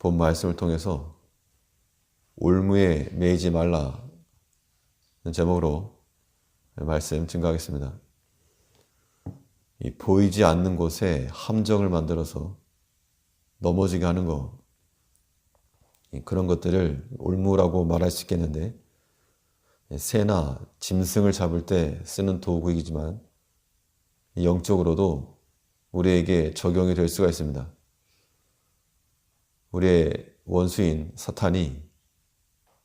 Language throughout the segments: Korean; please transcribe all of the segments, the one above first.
본 말씀을 통해서 올무에 매이지 말라는 제목으로 말씀 증거하겠습니다. 이 보이지 않는 곳에 함정을 만들어서 넘어지게 하는 것, 그런 것들을 올무라고 말할 수 있겠는데, 새나 짐승을 잡을 때 쓰는 도구이지만 영적으로도 우리에게 적용이 될 수가 있습니다. 우리의 원수인 사탄이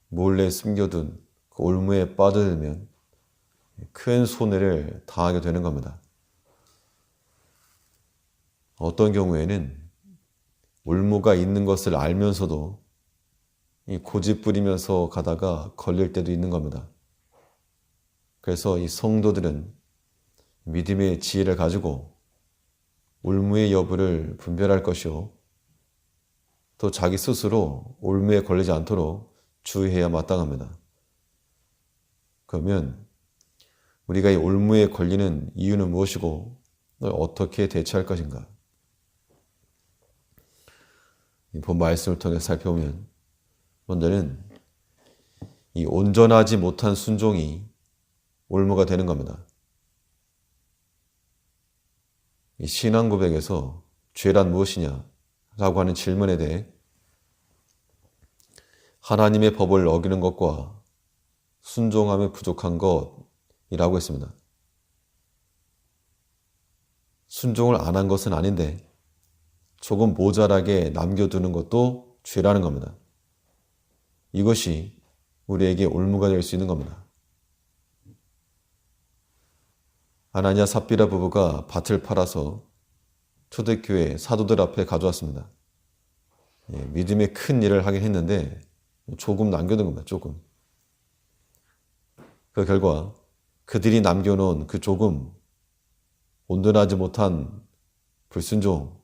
몰래 숨겨둔 그 올무에 빠져들면 큰 손해를 당하게 되는 겁니다. 어떤 경우에는 올무가 있는 것을 알면서도 고집 부리면서 가다가 걸릴 때도 있는 겁니다. 그래서 이 성도들은 믿음의 지혜를 가지고 올무의 여부를 분별할 것이요, 또 자기 스스로 올무에 걸리지 않도록 주의해야 마땅합니다. 그러면 우리가 이 올무에 걸리는 이유는 무엇이고 어떻게 대처할 것인가? 본 말씀을 통해 살펴보면, 먼저는 이 온전하지 못한 순종이 올무가 되는 겁니다. 이 신앙 고백에서 죄란 무엇이냐 라고 하는 질문에 대해 하나님의 법을 어기는 것과 순종함에 부족한 것이라고 했습니다. 순종을 안 한 것은 아닌데 조금 모자라게 남겨두는 것도 죄라는 겁니다. 이것이 우리에게 올무가 될 수 있는 겁니다. 아나니아 삽비라 부부가 밭을 팔아서 초대교회 사도들 앞에 가져왔습니다. 믿음의 큰 일을 하긴 했는데 조금 남겨둔 겁니다. 조금. 그 결과 그들이 남겨놓은 그 조금, 온전하지 못한 불순종,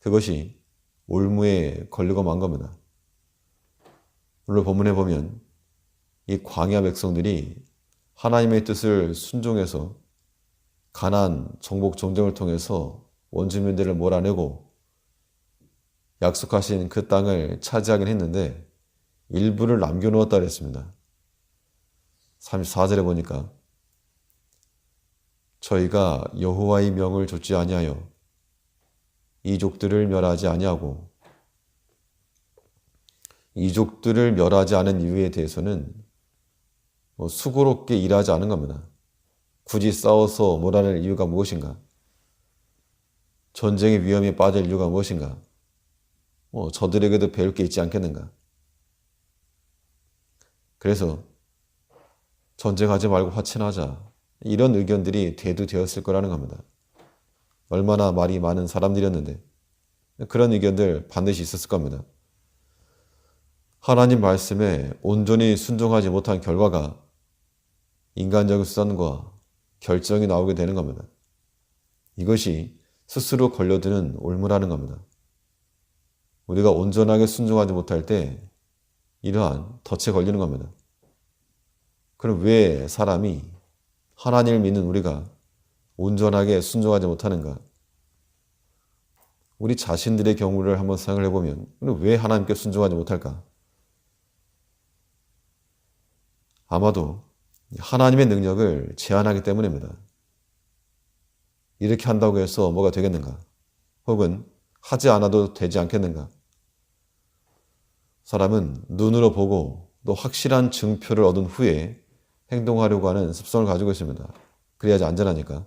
그것이 올무에 걸리고 만 겁니다. 오늘 본문에 보면 이 광야 백성들이 하나님의 뜻을 순종해서 가나안 정복 전쟁을 통해서 원주민들을 몰아내고 약속하신 그 땅을 차지하긴 했는데 일부를 남겨놓았다 그랬습니다. 34절에 보니까 저희가 여호와의 명을 좇지 아니하여 이족들을 멸하지 아니하고, 이족들을 멸하지 않은 이유에 대해서는 수고롭게 일하지 않은 겁니다. 굳이 싸워서 몰아낼 이유가 무엇인가? 전쟁의 위험에 빠질 이유가 무엇인가? 저들에게도 배울 게 있지 않겠는가? 그래서 전쟁하지 말고 화친하자, 이런 의견들이 대두되었을 거라는 겁니다. 얼마나 말이 많은 사람들이었는데 그런 의견들 반드시 있었을 겁니다. 하나님 말씀에 온전히 순종하지 못한 결과가 인간적인 수단과 결정이 나오게 되는 겁니다. 이것이 스스로 걸려드는 올무라는 겁니다. 우리가 온전하게 순종하지 못할 때 이러한 덫에 걸리는 겁니다. 그럼 왜 사람이, 하나님을 믿는 우리가 온전하게 순종하지 못하는가? 우리 자신들의 경우를 한번 생각을 해보면 왜 하나님께 순종하지 못할까? 아마도 하나님의 능력을 제한하기 때문입니다. 이렇게 한다고 해서 뭐가 되겠는가? 혹은 하지 않아도 되지 않겠는가? 사람은 눈으로 보고 또 확실한 증표를 얻은 후에 행동하려고 하는 습성을 가지고 있습니다. 그래야지 안전하니까.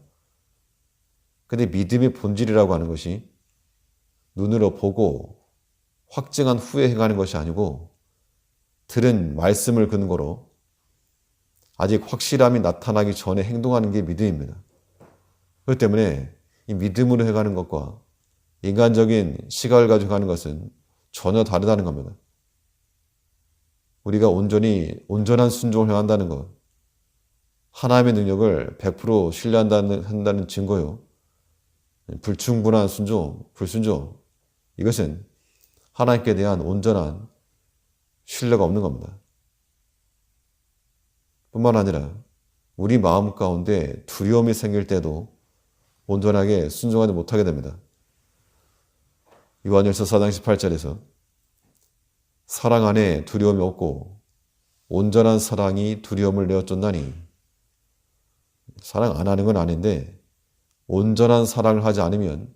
근데 믿음의 본질이라고 하는 것이 눈으로 보고 확증한 후에 행하는 것이 아니고 들은 말씀을 근거로 아직 확실함이 나타나기 전에 행동하는 게 믿음입니다. 그렇기 때문에 이 믿음으로 해가는 것과 인간적인 시각을 가지고 가는 것은 전혀 다르다는 겁니다. 우리가 온전한 순종을 행한다는 것, 하나님의 능력을 100% 신뢰한다는 증거요. 불충분한 순종, 불순종, 이것은 하나님께 대한 온전한 신뢰가 없는 겁니다. 뿐만 아니라 우리 마음 가운데 두려움이 생길 때도 온전하게 순종하지 못하게 됩니다. 요한일서 4장 18절에서 사랑 안에 두려움이 없고 온전한 사랑이 두려움을 내어쫓나니, 사랑 안 하는 건 아닌데 온전한 사랑을 하지 않으면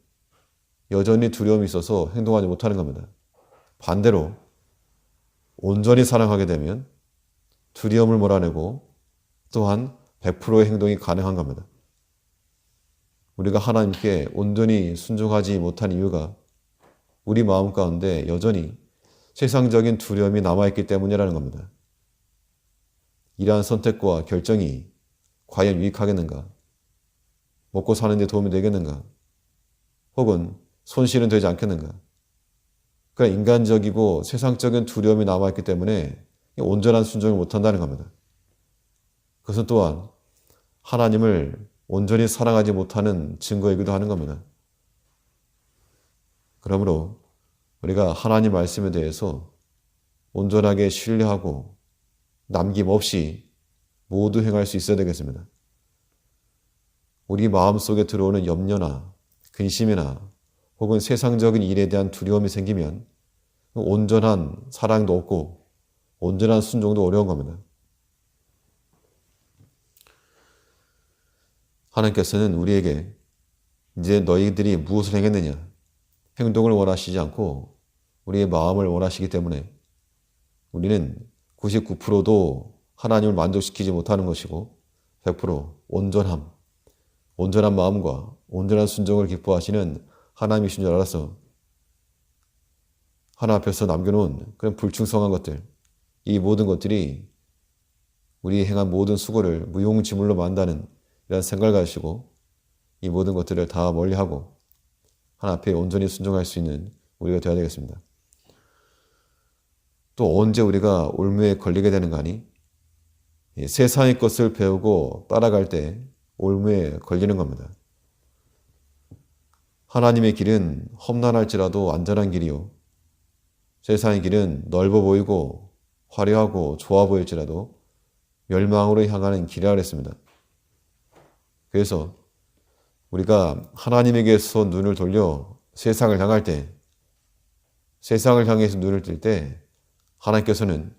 여전히 두려움이 있어서 행동하지 못하는 겁니다. 반대로 온전히 사랑하게 되면 두려움을 몰아내고 또한 100%의 행동이 가능한 겁니다. 우리가 하나님께 온전히 순종하지 못한 이유가 우리 마음 가운데 여전히 세상적인 두려움이 남아있기 때문이라는 겁니다. 이러한 선택과 결정이 과연 유익하겠는가? 먹고 사는 데 도움이 되겠는가? 혹은 손실은 되지 않겠는가? 그러니까 인간적이고 세상적인 두려움이 남아있기 때문에 온전한 순종을 못한다는 겁니다. 그것은 또한 하나님을 온전히 사랑하지 못하는 증거이기도 하는 겁니다. 그러므로 우리가 하나님 말씀에 대해서 온전하게 신뢰하고 남김없이 모두 행할 수 있어야 되겠습니다. 우리 마음속에 들어오는 염려나 근심이나 혹은 세상적인 일에 대한 두려움이 생기면 온전한 사랑도 없고 온전한 순종도 어려운 겁니다. 하나님께서는 우리에게 이제 너희들이 무엇을 행했느냐, 행동을 원하시지 않고 우리의 마음을 원하시기 때문에 우리는 99%도 하나님을 만족시키지 못하는 것이고 100% 온전한 마음과 온전한 순종을 기뻐하시는 하나님이신 줄 알아서 하나님 앞에서 남겨놓은 그런 불충성한 것들, 이 모든 것들이 우리 행한 모든 수고를 무용지물로 만다는 이런 생각을 가지시고 이 모든 것들을 다 멀리하고 하나님 앞에 온전히 순종할 수 있는 우리가 되어야 되겠습니다. 또 언제 우리가 올무에 걸리게 되는가 하니, 세상의 것을 배우고 따라갈 때 올무에 걸리는 겁니다. 하나님의 길은 험난할지라도 안전한 길이요, 세상의 길은 넓어 보이고 화려하고 좋아 보일지라도 멸망으로 향하는 길이라 그랬습니다. 그래서 우리가 하나님에게서 눈을 돌려 세상을 향할 때, 세상을 향해서 눈을 뜰 때 하나님께서는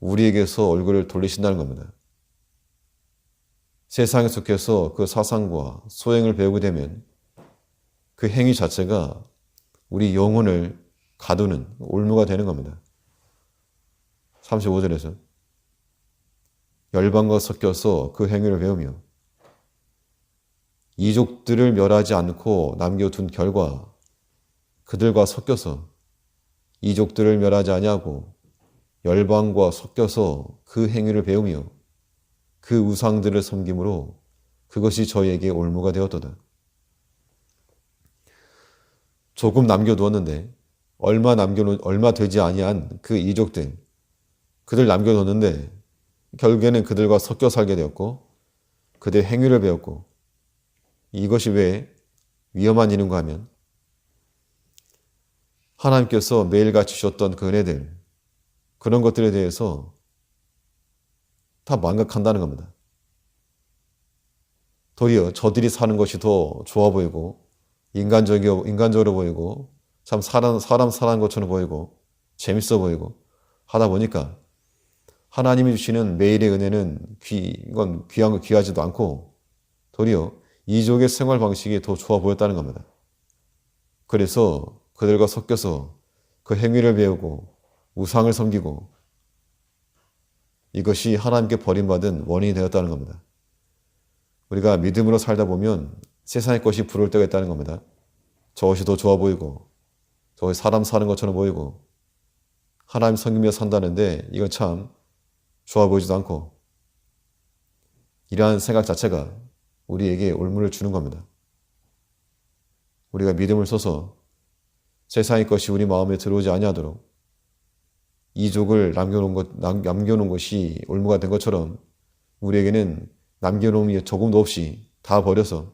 우리에게서 얼굴을 돌리신다는 겁니다. 세상에 속해서 그 사상과 소행을 배우게 되면 그 행위 자체가 우리 영혼을 가두는 올무가 되는 겁니다. 35절에서 열방과 섞여서 그 행위를 배우며 이족들을 멸하지 않고 남겨둔 결과 그들과 섞여서 이족들을 멸하지 아니하고 열방과 섞여서 그 행위를 배우며 그 우상들을 섬김으로 그것이 저희에게 올무가 되었도다. 조금 남겨두었는데 얼마 되지 아니한 그 이족들, 그들 남겨뒀는데 결국에는 그들과 섞여 살게 되었고 그들의 행위를 배웠고, 이것이 왜 위험한 일인가 하면 하나님께서 매일같이 주셨던 그 은혜들, 그런 것들에 대해서 다 망각한다는 겁니다. 도리어 저들이 사는 것이 더 좋아 보이고 인간적으로 보이고 참 사람 사는 것처럼 보이고 재밌어 보이고 하다 보니까 하나님이 주시는 매일의 은혜는 이건 귀하지도 않고 도리어 이족의 생활 방식이 더 좋아 보였다는 겁니다. 그래서 그들과 섞여서 그 행위를 배우고 우상을 섬기고 이것이 하나님께 버림받은 원인이 되었다는 겁니다. 우리가 믿음으로 살다 보면 세상의 것이 부러울 때가 있다는 겁니다. 저것이 더 좋아 보이고 저것이 사람 사는 것처럼 보이고 하나님 섬기며 산다는데 이건 참 좋아 보이지도 않고, 이러한 생각 자체가 우리에게 올무를 주는 겁니다. 우리가 믿음을 써서 세상의 것이 우리 마음에 들어오지 아니하도록 이족을 남겨놓은 것이 올무가 된 것처럼 우리에게는 남겨놓은 게 조금도 없이 다 버려서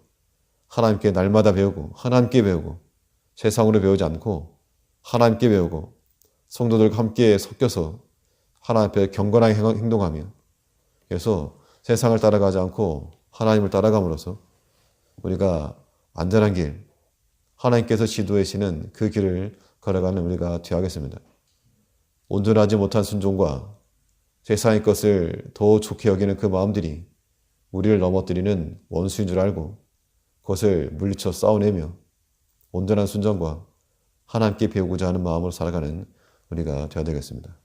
하나님께 날마다 배우고 하나님께 배우고 세상으로 배우지 않고 하나님께 배우고 성도들과 함께 섞여서 하나님 앞에 경건하게 행동하며, 그래서 세상을 따라가지 않고 하나님을 따라감으로써 우리가 안전한 길, 하나님께서 지도하시는 그 길을 걸어가는 우리가 되어야겠습니다. 온전하지 못한 순종과 세상의 것을 더 좋게 여기는 그 마음들이 우리를 넘어뜨리는 원수인 줄 알고 그것을 물리쳐 싸워내며 온전한 순종과 하나님께 배우고자 하는 마음으로 살아가는 우리가 되어야 되겠습니다.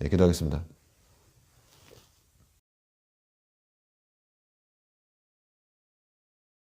기도하겠습니다.